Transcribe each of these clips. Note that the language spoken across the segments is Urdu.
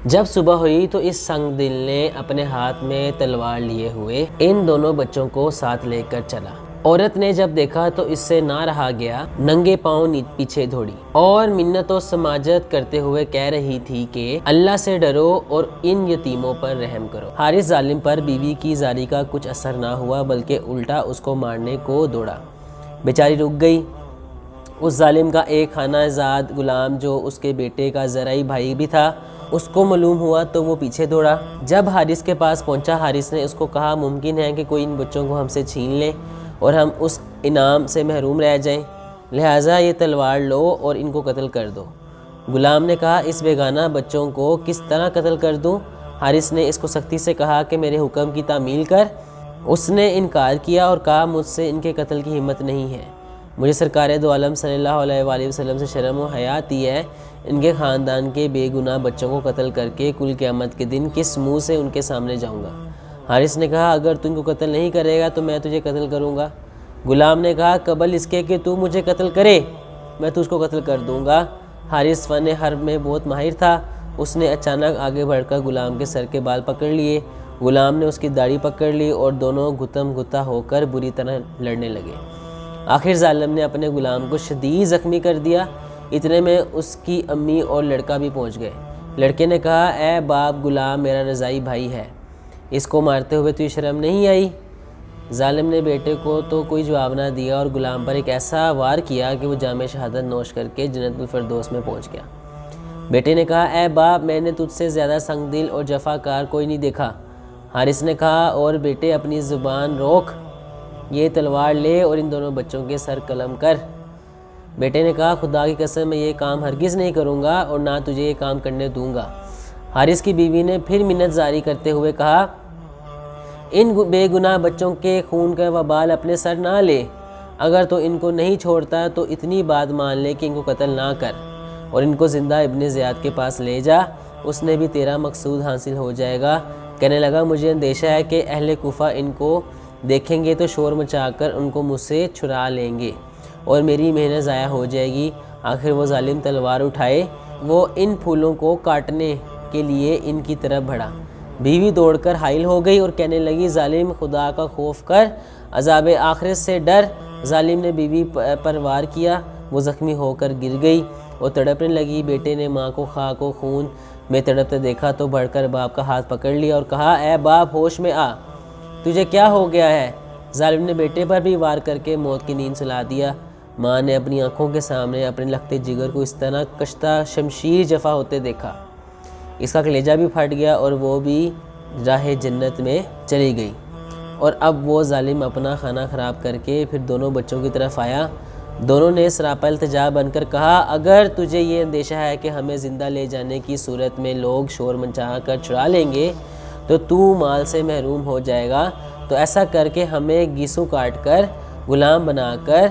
جب صبح ہوئی تو اس سنگ دل نے اپنے ہاتھ میں تلوار لیے ہوئے ان دونوں بچوں کو ساتھ لے کر چلا۔ عورت نے جب دیکھا تو اس سے نہ رہا گیا، ننگے پاؤں پیچھے دوڑی اور منت و سماجت کرتے ہوئے کہہ رہی تھی کہ اللہ سے ڈرو اور ان یتیموں پر رحم کرو۔ حارث ظالم پر بیوی کی زاری کا کچھ اثر نہ ہوا، بلکہ الٹا اس کو مارنے کو دوڑا۔ بیچاری رک گئی۔ اس ظالم کا ایک خانہ زاد غلام جو اس کے بیٹے کا ذرعی بھائی بھی تھا، اس کو معلوم ہوا تو وہ پیچھے دوڑا۔ جب حارث کے پاس پہنچا، حارث نے اس کو کہا ممکن ہے کہ کوئی ان بچوں کو ہم سے چھین لے اور ہم اس انعام سے محروم رہ جائیں، لہٰذا یہ تلوار لو اور ان کو قتل کر دو۔ غلام نے کہا اس بیگانہ بچوں کو کس طرح قتل کر دوں؟ حارث نے اس کو سختی سے کہا کہ میرے حکم کی تعمیل کر۔ اس نے انکار کیا اور کہا مجھ سے ان کے قتل کی ہمت نہیں ہے، مجھے سرکار دو عالم صلی اللہ علیہ وآلہ وسلم سے شرم و حیا آتی ہے، ان کے خاندان کے بے گناہ بچوں کو قتل کر کے کل قیامت کے دن کس منہ سے ان کے سامنے جاؤں گا؟ حارث نے کہا اگر تو ان کو قتل نہیں کرے گا تو میں تجھے قتل کروں گا۔ غلام نے کہا قبل اس کے کہ تو مجھے قتل کرے میں تجھ کو قتل کر دوں گا۔ حارث فن حرب میں بہت ماہر تھا، اس نے اچانک آگے بڑھ کر غلام کے سر کے بال پکڑ لیے، غلام نے اس کی داڑھی پکڑ لی اور دونوں گتم گتا ہو کر بری طرح لڑنے لگے۔ آخر ظالم نے اپنے غلام کو شدید زخمی کر دیا۔ اتنے میں اس کی امی اور لڑکا بھی پہنچ گئے۔ لڑکے نے کہا اے باپ، غلام میرا رضائی بھائی ہے، اس کو مارتے ہوئے تجھے شرم نہیں آئی؟ ظالم نے بیٹے کو تو کوئی جواب نہ دیا اور غلام پر ایک ایسا وار کیا کہ وہ جام شہادت نوش کر کے جنت الفردوس میں پہنچ گیا۔ بیٹے نے کہا اے باپ، میں نے تجھ سے زیادہ سنگ دل اور جفا کار کوئی نہیں دیکھا۔ حارث نے کہا اور بیٹے اپنی زبان روک، یہ تلوار لے اور ان دونوں بچوں کے سر قلم کر۔ بیٹے نے کہا خدا کی قسم میں یہ کام ہرگز نہیں کروں گا اور نہ تجھے یہ کام کرنے دوں گا۔ حارث کی بیوی نے پھر منت زاری کرتے ہوئے کہا ان بے گناہ بچوں کے خون کا وبال اپنے سر نہ لے، اگر تو ان کو نہیں چھوڑتا تو اتنی بات مان لے کہ ان کو قتل نہ کر اور ان کو زندہ ابن زیاد کے پاس لے جا، اس نے بھی تیرا مقصود حاصل ہو جائے گا۔ کہنے لگا مجھے اندیشہ ہے کہ اہل کوفہ ان کو دیکھیں گے تو شور مچا کر ان کو مجھ سے چھڑا لیں گے اور میری محنت ضائع ہو جائے گی۔ آخر وہ ظالم تلوار اٹھائے، وہ ان پھولوں کو کاٹنے کے لیے ان کی طرف بڑھا۔ بیوی دوڑ کر حائل ہو گئی اور کہنے لگی ظالم خدا کا خوف کر، عذاب آخرت سے ڈر۔ ظالم نے بیوی پر وار کیا، وہ زخمی ہو کر گر گئی اور تڑپنے لگی۔ بیٹے نے ماں کو خاک و خون میں تڑپتے دیکھا تو بڑھ کر باپ کا ہاتھ پکڑ لیا اور کہا اے باپ ہوش میں آ، تجھے کیا ہو گیا ہے؟ ظالم نے بیٹے پر بھی وار کر کے موت کی نیند سلا دیا۔ ماں نے اپنی آنکھوں کے سامنے اپنے لختے جگر کو اس طرح کشتہ شمشیر جفا ہوتے دیکھا، اس کا کلیجہ بھی پھٹ گیا اور وہ بھی راہ جنت میں چلی گئی۔ اور اب وہ ظالم اپنا کھانا خراب کر کے پھر دونوں بچوں کی طرف آیا۔ دونوں نے سراپا التجا بن کر کہا اگر تجھے یہ اندیشہ ہے کہ ہمیں زندہ لے جانے کی صورت میں لوگ شور مچا کر چھڑا لیں گے تو مال سے محروم ہو جائے گا، تو ایسا کر کے ہمیں گیسوں کاٹ کر غلام بنا کر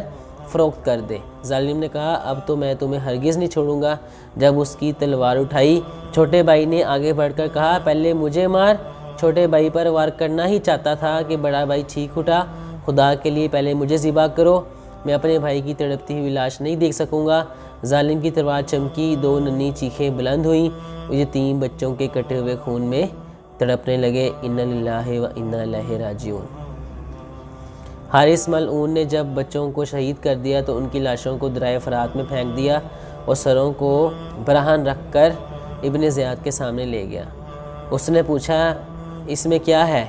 فروخت کر دے۔ ظالم نے کہا اب تو میں تمہیں ہرگز نہیں چھوڑوں گا۔ جب اس کی تلوار اٹھائی، چھوٹے بھائی نے آگے بڑھ کر کہا پہلے مجھے مار۔ چھوٹے بھائی پر وار کرنا ہی چاہتا تھا کہ بڑا بھائی چیخ اٹھا خدا کے لیے پہلے مجھے ذبح کرو، میں اپنے بھائی کی تڑپتی ہوئی لاش نہیں دیکھ سکوں گا۔ ظالم کی تلوار چمکی، دو ننھی چیخیں بلند ہوئیں، یہ تین بچوں کے کٹے ہوئے خون میں تڑپنے لگے۔ انا للہ و انا الیہ راجعون۔ حارث ملعون نے جب بچوں کو شہید کر دیا تو ان کی لاشوں کو دریا فرات میں پھینک دیا اور سروں کو برہن رکھ کر ابن زیاد کے سامنے لے گیا۔ اس نے پوچھا اس میں کیا ہے؟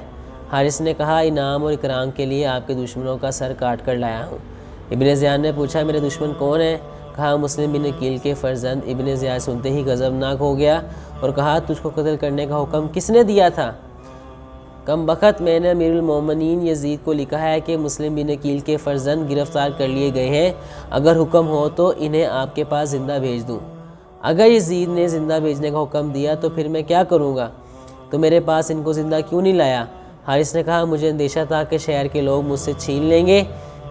حارث نے کہا انعام اور اکرام کے لیے آپ کے دشمنوں کا سر کاٹ کر لایا ہوں۔ ابن زیاد نے پوچھا میرے دشمن کون ہیں؟ کہا مسلم بن عقیل کے فرزند۔ ابن زیاد سنتے ہی غضبناک ہو گیا اور کہا تجھ کو قتل کرنے کا حکم کس نے دیا تھا؟ کم بخت، میں نے امیر المومنین یزید کو لکھا ہے کہ مسلم بن عقیل کے فرزند گرفتار کر لیے گئے ہیں، اگر حکم ہو تو انہیں آپ کے پاس زندہ بھیج دوں۔ اگر یزید نے زندہ بھیجنے کا حکم دیا تو پھر میں کیا کروں گا؟ تو میرے پاس ان کو زندہ کیوں نہیں لایا؟ حارث نے کہا مجھے اندیشہ تھا کہ شہر کے لوگ مجھ سے چھین لیں گے۔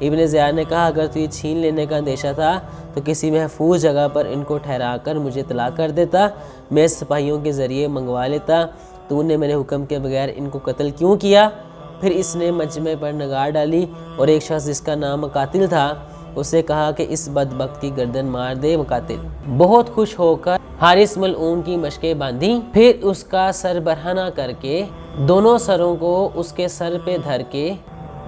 ابن زیاد نے کہا اگر تجھے چھین لینے کا اندیشہ تھا تو کسی محفوظ جگہ پر ان کو ٹھہرا کر مجھے اطلاع کر دیتا، میں سپاہیوں کے ذریعے منگوا لیتا۔ تو نے میرے حکم کے بغیر ان کو قتل کیوں کیا؟ پھر اس نے مجمع پر نگار ڈالی اور ایک شخص جس کا نام قاتل تھا اسے کہا کہ اس بدبخت کی گردن مار دے۔ مقاتل بہت خوش ہو کر حارث ملعون کی مشقیں باندھی، پھر اس کا سر برہنہ کر کے دونوں سروں کو اس کے سر پہ دھر کے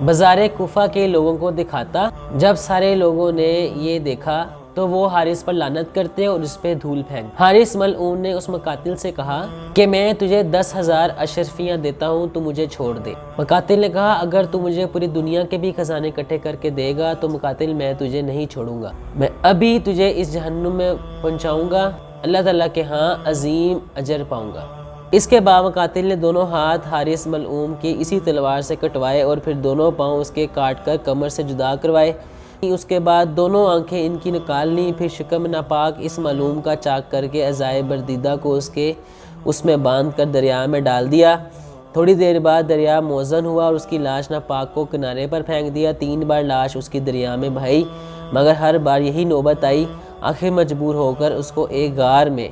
بازار کوفہ کے لوگوں کو دکھاتا۔ جب سارے لوگوں نے یہ دیکھا تو وہ حارث پر لعنت کرتے اور اس پہ دھول پھینک۔ حارث ملعون نے اس مقاتل سے کہا کہ میں تجھے 10,000 اشرفیاں دیتا ہوں، تو مجھے چھوڑ دے۔ مقاتل نے کہا اگر تو مجھے پوری دنیا کے بھی خزانے اکٹھے کر کے دے گا تو مقاتل میں تجھے نہیں چھوڑوں گا، میں ابھی تجھے اس جہنم میں پہنچاؤں گا، اللہ تعالیٰ کے ہاں عظیم اجر پاؤں گا۔ اس کے بعد مقاتل نے دونوں ہاتھ حارث ملعون کی اسی تلوار سے کٹوائے اور پھر دونوں پاؤں اس کے کاٹ کر کمر سے جدا کروائے۔ اس کے بعد دونوں آنکھیں ان کی نکال لیں، پھر شکم ناپاک اس ملعون کا چاک کر کے اعضائے بردیدہ کو اس میں باندھ کر دریا میں ڈال دیا۔ تھوڑی دیر بعد دریا موزن ہوا اور اس کی لاش ناپاک کو کنارے پر پھینک دیا۔ 3 بار لاش اس کی دریا میں بہائی، مگر ہر بار یہی نوبت آئی۔ آخر مجبور ہو کر اس کو ایک غار میں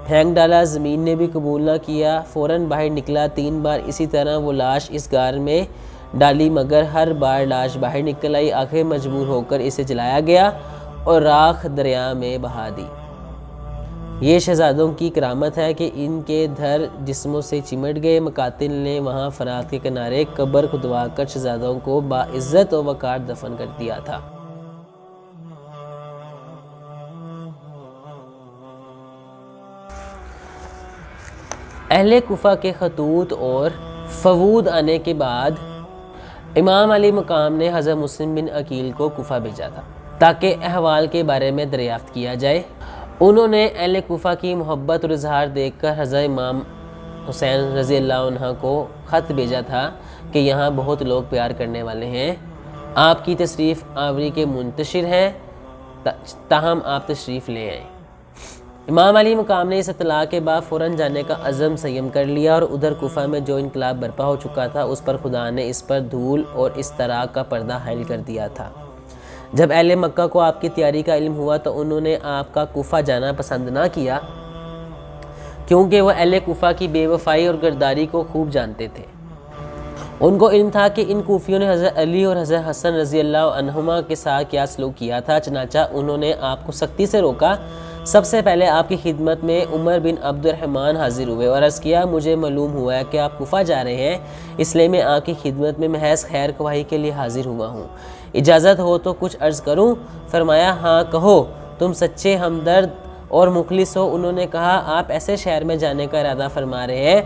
پھینک ڈالا۔ زمین نے بھی قبول نہ کیا، فوراً باہر نکلا۔ 3 بار اسی طرح وہ لاش اس غار میں ڈالی، مگر ہر بار لاش باہر نکل آئی۔ آخر مجبور ہو کر اسے جلایا گیا اور راکھ دریا میں بہا دی۔ یہ شہزادوں کی کرامت ہے کہ ان کے دھر جسموں سے چمٹ گئے۔ مقاتل نے وہاں فرات کے کنارے قبر کھدوا کر شہزادوں کو باعزت و وقار دفن کر دیا تھا۔ اہل کوفہ کے خطوط اور فوود آنے کے بعد امام علی مقام نے حضرت مسلم بن عقیل کو کوفہ بھیجا تھا تاکہ احوال کے بارے میں دریافت کیا جائے۔ انہوں نے اہل کوفہ کی محبت اور اظہار دیکھ کر حضرت امام حسین رضی اللہ عنہ کو خط بھیجا تھا کہ یہاں بہت لوگ پیار کرنے والے ہیں، آپ کی تشریف آوری کے منتشر ہیں، تاہم آپ تشریف لے آئیں۔ امام علی مقام نے اس اطلاع کے بعد فوراً جانے کا عزم سیم کر لیا اور ادھر کوفہ میں جو انقلاب برپا ہو چکا تھا اس پر خدا نے اس پر دھول اور اضطراب کا پردہ حائل کر دیا تھا۔ جب اہل مکہ کو آپ کی تیاری کا علم ہوا تو انہوں نے آپ کا کوفہ جانا پسند نہ کیا، کیونکہ وہ اہل کوفہ کی بے وفائی اور غداری کو خوب جانتے تھے۔ ان کو علم تھا کہ ان کوفیوں نے حضرت علی اور حضرت حسن رضی اللہ عنہما کے ساتھ کیا سلوک کیا تھا، چنانچہ انہوں نے آپ کو سختی سے روکا۔ سب سے پہلے آپ کی خدمت میں عمر بن عبد الرحمن حاضر ہوئے اور عرض کیا مجھے معلوم ہوا ہے کہ آپ کوفہ جا رہے ہیں، اس لیے میں آپ کی خدمت میں محض خیر خواہی کے لیے حاضر ہوا ہوں، اجازت ہو تو کچھ عرض کروں؟ فرمایا ہاں کہو، تم سچے ہمدرد اور مخلص ہو۔ انہوں نے کہا آپ ایسے شہر میں جانے کا ارادہ فرما رہے ہیں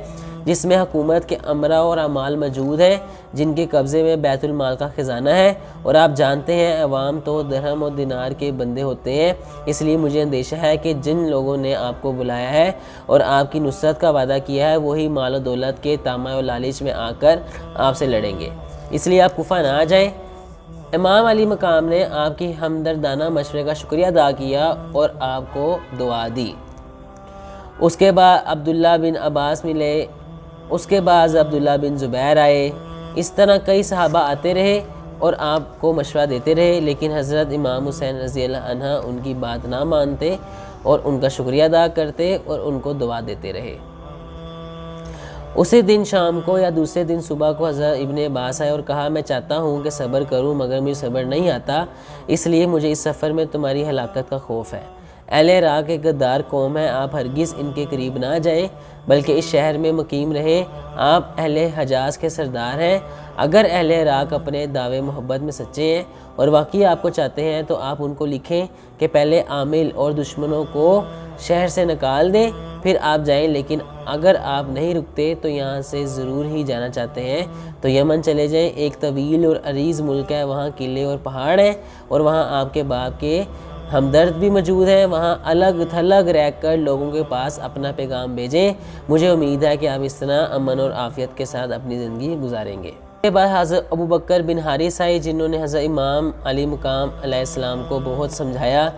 جس میں حکومت کے امراء اور اعمال موجود ہیں، جن کے قبضے میں بیت المال کا خزانہ ہے، اور آپ جانتے ہیں عوام تو درہم اور دینار کے بندے ہوتے ہیں، اس لیے مجھے اندیشہ ہے کہ جن لوگوں نے آپ کو بلایا ہے اور آپ کی نصرت کا وعدہ کیا ہے وہی مال و دولت کے طمع و لالچ میں آ کر آپ سے لڑیں گے، اس لیے آپ کوفہ نہ جائیں۔ امام علی مقام نے آپ کی ہمدردانہ مشورے کا شکریہ ادا کیا اور آپ کو دعا دی۔ اس کے بعد عبداللہ بن عباس ملے، اس کے بعد عبداللہ بن زبیر آئے، اس طرح کئی صحابہ آتے رہے اور آپ کو مشورہ دیتے رہے، لیکن حضرت امام حسین رضی اللہ عنہ ان کی بات نہ مانتے اور ان کا شکریہ ادا کرتے اور ان کو دعا دیتے رہے۔ اسی دن شام کو یا دوسرے دن صبح کو حضرت ابن عباس آئے اور کہا میں چاہتا ہوں کہ صبر کروں مگر مجھے صبر نہیں آتا، اس لیے مجھے اس سفر میں تمہاری ہلاکت کا خوف ہے۔ اہل عراق ایک غدار قوم ہے، آپ ہرگز ان کے قریب نہ جائیں بلکہ اس شہر میں مقیم رہیں۔ آپ اہل حجاز کے سردار ہیں، اگر اہل عراق اپنے دعوے محبت میں سچے ہیں اور واقعی آپ کو چاہتے ہیں تو آپ ان کو لکھیں کہ پہلے عامل اور دشمنوں کو شہر سے نکال دیں پھر آپ جائیں، لیکن اگر آپ نہیں رکتے تو یہاں سے ضرور ہی جانا چاہتے ہیں تو یمن چلے جائیں، ایک طویل اور عریض ملک ہے، وہاں قلعے اور پہاڑ ہیں اور وہاں آپ کے باپ کے ہمدرد بھی موجود ہیں، وہاں الگ تھلگ رہ کر لوگوں کے پاس اپنا پیغام بھیجیں، مجھے امید ہے کہ آپ اس طرح امن اور عافیت کے ساتھ اپنی زندگی گزاریں گے۔ اس کے بعد حضرت ابو بکر بن حارث آئے جنہوں نے حضرت امام علی مقام علیہ السلام کو بہت سمجھایا،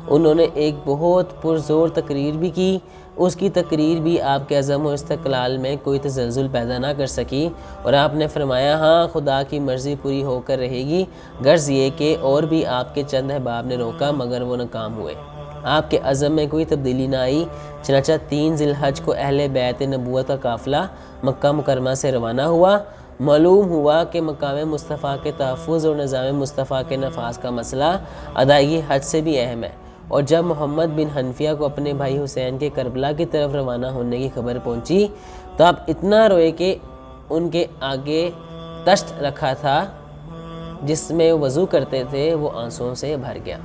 انہوں نے ایک بہت پرزور تقریر بھی کی، اس کی تقریر بھی آپ کے عزم و استقلال میں کوئی تزلزل پیدا نہ کر سکی اور آپ نے فرمایا ہاں خدا کی مرضی پوری ہو کر رہے گی، غرض یہ کہ اور بھی آپ کے چند احباب نے روکا مگر وہ ناکام ہوئے، آپ کے عزم میں کوئی تبدیلی نہ آئی، چنانچہ 3 ذی الحج کو اہل بیت نبوت کا قافلہ مکہ مکرمہ سے روانہ ہوا۔ معلوم ہوا کہ مقام مصطفیٰ کے تحفظ اور نظام مصطفیٰ کے نفاذ کا مسئلہ ادائیگی حج سے بھی اہم ہے، اور جب محمد بن حنفیہ کو اپنے بھائی حسین کے کربلا کی طرف روانہ ہونے کی خبر پہنچی تو آپ اتنا روئے کہ ان کے آگے تشت رکھا تھا جس میں وضو کرتے تھے وہ آنسوؤں سے بھر گیا۔